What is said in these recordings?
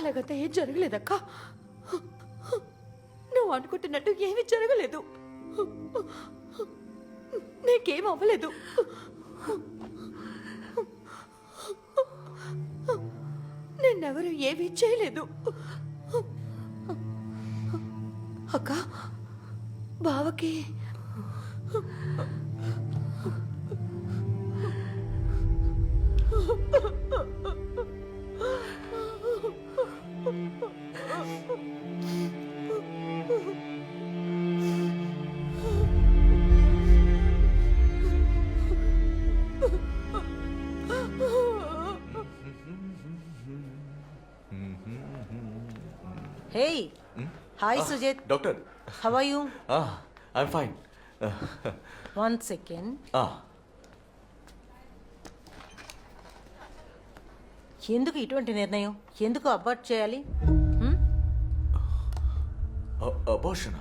అలాగంతా ఏం జరగలేదక్క. నువ్వు అనుకుంటున్నట్టు ఏమీ జరగలేదు. నీకేం అవ్వలేదు. నిన్నెవరు ఏమీ చేయలేదు. అక్క, బావకి Hey, hi Sujit. Doctor. How are you? I'm fine. One second. ఎందుకు ఇటువంటి నిర్ణయం? ఎందుకు అబార్ట్ చేయాలి? Abortion?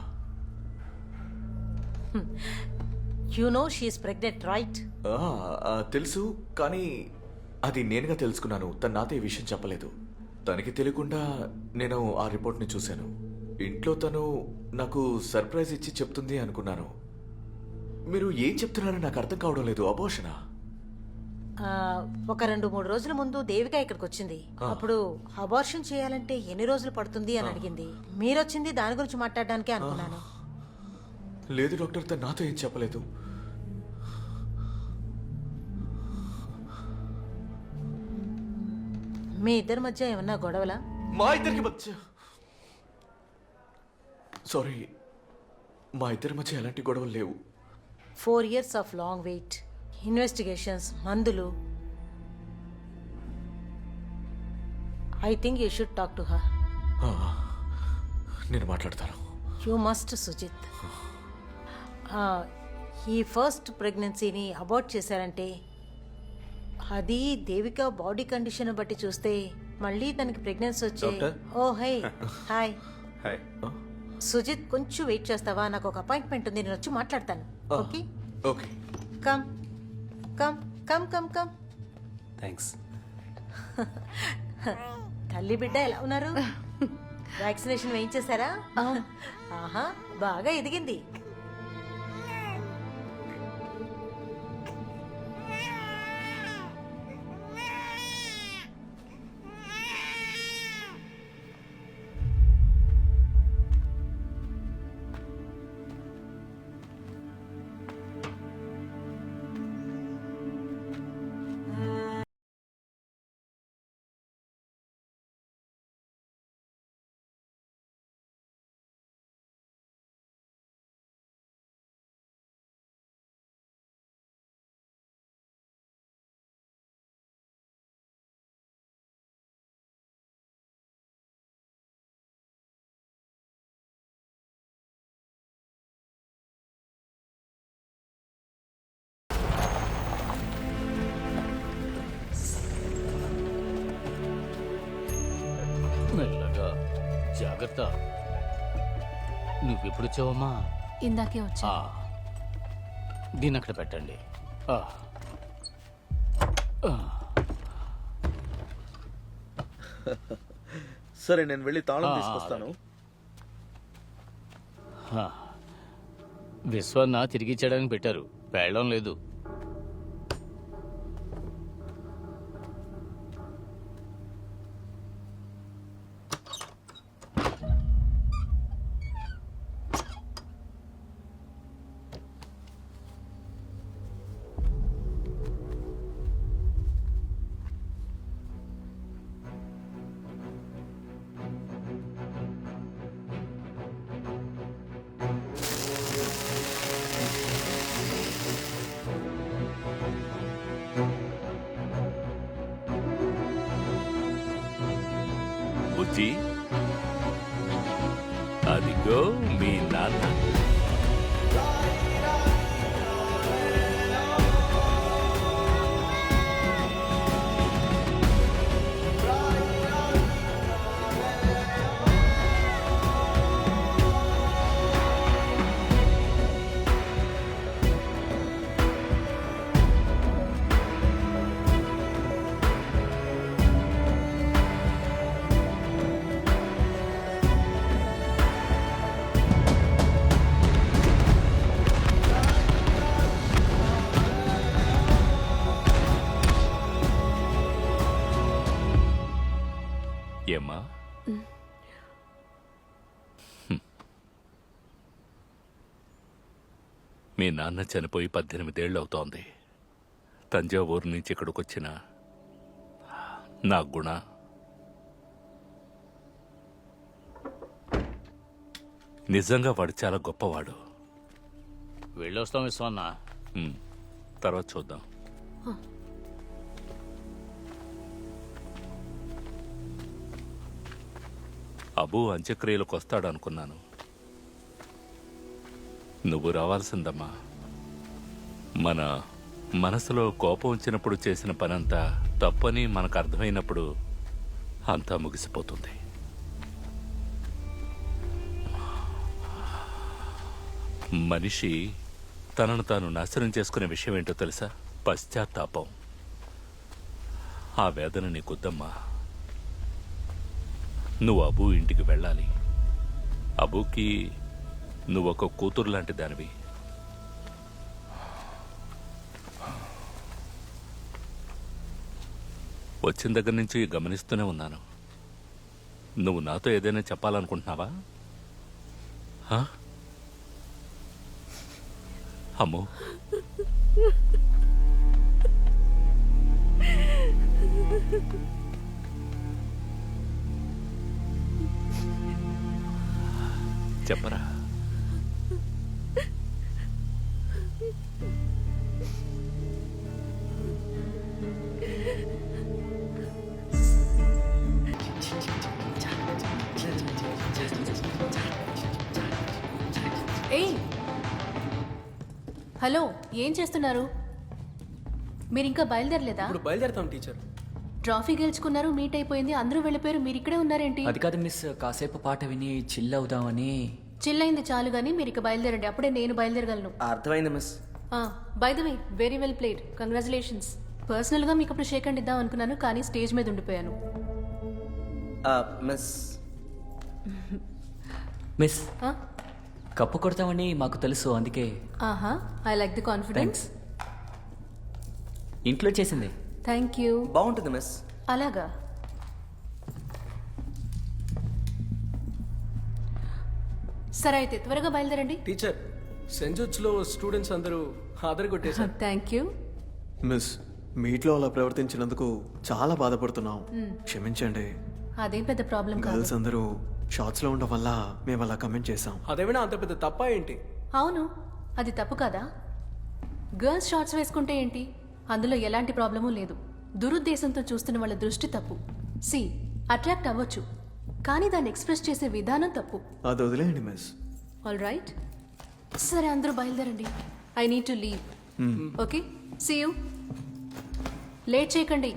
You know she is pregnant, right? తెలుసు, కానీ అది నేనుగా తెలుసుకున్నాను. తను నాతో ఈ విషయం చెప్పలేదు. తనకి తెలియకుండా నేను ఆ రిపోర్ట్ని చూశాను. ఇంట్లో తను నాకు సర్ప్రైజ్ ఇచ్చి చెప్తుంది అనుకున్నాను. మీరు ఏం చెప్తున్నారో నాకు అర్థం కావడం లేదు. అబోర్షనా? ఒక 2-3 రోజుల ముందు దేవిక ఇక్కడికి వచ్చింది. అప్పుడు అబార్షన్ చేయాలంటే ఎన్ని రోజులు పడుతుంది అని అడిగింది. మీరొచ్చింది దాని గురించి మాట్లాడడానికే అనుకున్నాను. లేదు డాక్టర్, తను నాతో ఏం చెప్పలేదు. మీ ఇద్దరి మధ్య ఏమన్నా గొడవలా? మా ఇద్దరికి మధ్య సారీ, మా ఇద్దరి మధ్య ఎలాంటి గొడవలు లేవు. 4 years of long wait, investigations, మందులు. I think you should talk to her. నేను మాట్లాడతాను. You must Sujith. ఈ ఫస్ట్ ప్రెగ్నెన్సీని అబార్ట్ చేశారంటే అది దేవిక బాడీ కండిషన్ బట్టి చూస్తే మళ్ళీ తనకి ప్రెగ్నెన్సీ వచ్చే. ఓ హై హాయ్ సుజిత్, కొంచెం వెయిట్ చేస్తావా? నాకు ఒక అపాయింట్మెంట్ ఉంది, నేను వచ్చి మాట్లాడతాను. Okay okay. Come come come come come. Thanks. తల్లి బిడ్డ ఎలా ఉన్నారు? వ్యాక్సినేషన్ వేయించేశారా? ఆహా, బాగా ఎదిగింది. మెల్లగా, జాగ్రత్త. నువ్వెప్పుడు వచ్చావమ్మా? ఇందాకే వచ్చా. దీన్ని అక్కడ పెట్టండి. సరే, నేను వెళ్ళి తాళం తీసుకొస్తాను. విశ్వన్న తిరిగి ఇచ్చేయడానికి పెట్టారు, పేయడం లేదు. మీ నాన్న చనిపోయి 18 ఏళ్ళు అవుతోంది. తంజావూరు నుంచి ఇక్కడికి వచ్చిన నా గుణ నిజంగా వాడు చాలా గొప్పవాడు. వెళ్ళొస్తాం విశ్వన్న. ఉమ్, తర్వాత చూద్దాం. అబు అంత్యక్రియలకు వస్తాడనుకున్నాను. నువ్వు రావాల్సిందమ్మా. మన మనసులో కోపం వచ్చినప్పుడు చేసిన పనంతా తప్పని మనకు అర్థమైనప్పుడు అంతా ముగిసిపోతుంది. మనిషి తనను తాను నాశనం చేసుకునే విషయం ఏంటో తెలుసా? పశ్చాత్తాపం. ఆ వేదన నీకొద్దమ్మా. నువ్వు అబూ ఇంటికి వెళ్ళాలి. అబూకి నువ్వొక కూతురు లాంటి దానివి. వచ్చిన దగ్గర నుంచి గమనిస్తూనే ఉన్నాను. నువ్వు నాతో ఏదైనా చెప్పాలనుకుంటున్నావా? హా? అమ్మో, చెప్పరా. ఏయ్, హలో, ఏం చేస్తున్నారు? మీరు ఇంకా బయలుదేరలేదా? ఇప్పుడు బయలుదేరుతాం టీచర్. ట్రాఫీ గెలుచుకున్నారు, మీట్ అయిపోయింది, అందరూ వెళ్ళిపోయారు, మీరు ఇక్కడే ఉన్నారేంటి? అది కాదు మిస్, కాసేపు పాట విని చిల్ అవుదామని. చిల్లైంది చాలు గానీ మీరు ఇక బయలుదేరండి, అప్పుడే నేను బయలుదేరగలను. అర్థమైంది miss. By the way, very well played, congratulations. పర్సనల్గా మీకు అప్పుడు షేక్ హ్యాండ్ ఇద్దాం అనుకున్నాను, కానీ స్టేజ్ మీద ఉండిపోయాను. మిస్ మిస్, ఆ? కప్పు కొడతామని మాకు తెలుసు, అందుకే. ఆహా, ఐ లైక్ ది కాన్ఫిడెన్స్. ఇంట్లో చేసింది. Thank you. బాగుంటుంది మిస్. అలాగా. సరే అయితే త్వరగా బయలుదేరండి. టీచర్, సెంజుట్స్లో స్టూడెంట్స్ అందరూ కొట్టేశారు. Thank you. మిస్, మీట్లో అలా ప్రవర్తించినందుకు చాలా బాధపడుతున్నాం. క్షమించండి. అదేం పెద్ద ప్రాబ్లం కాదు. గర్ల్స్ అందరూ షార్ట్స్ లో ఉండడం వల్ల మేము అలా కమెంట్ చేసాం. అదేమైనా అంత పెద్ద తప్ప ఏంటి? అవును, అది తప్పు కదా. గర్ల్స్ షార్ట్స్ వేసుకుంటే ఏంటి, అందులో ఎలాంటి ప్రాబ్లమూ లేదు. దురుద్దేశంతో చూస్తున్న వాళ్ళ దృష్టి తప్పు. సి, అట్రాక్ట్ అవ్వచ్చు, కానీ దాన్ని ఎక్స్ప్రెస్ చేసే విధానం తప్పు. అది వదిలేయండి మిస్. ఆల్ రైట్, సరే అందరూ బయలుదేరండి. I need to leave. Okay, see you. Late చేయకండి.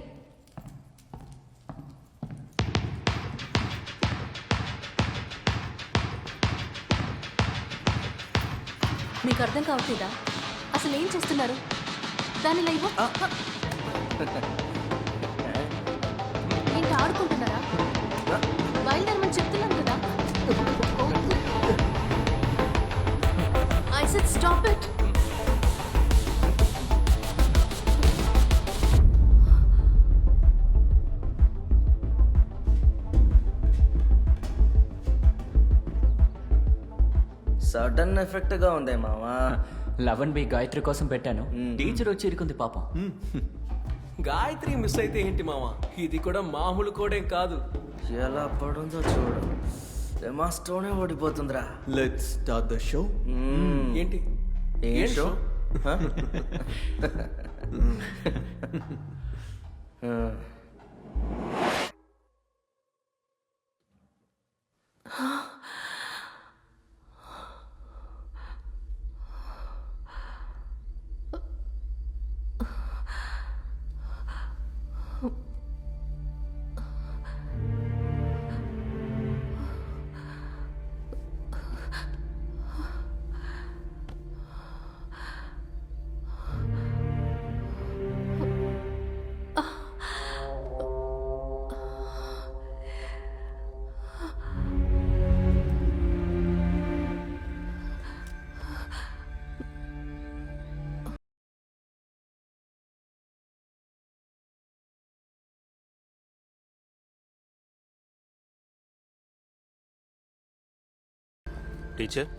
మీకు అర్థం కావట్లేదా? అసలు ఏం చేస్తున్నారు? దాన్ని లైవ్ ఏంటి ఆడుకుంటున్నారా? బయలుదేరమని చెప్తున్నాను కదా. I said stop it. Sudden effect గా ఉందే మావా. 11B గాయత్రి కోసం పెట్టాను. టీచర్ వచ్చి ఇరుకుంది పాపం. గాయత్రి మిస్ అయితే ఏంటి మావా, ఇది కూడా మామూలు కోడేం కాదు. ఎలా పడుందో చూడు, మాస్టోనే ఓడిపోతుందిరా. Let's start the show. ఏంటి ఏం షో? టీచర్,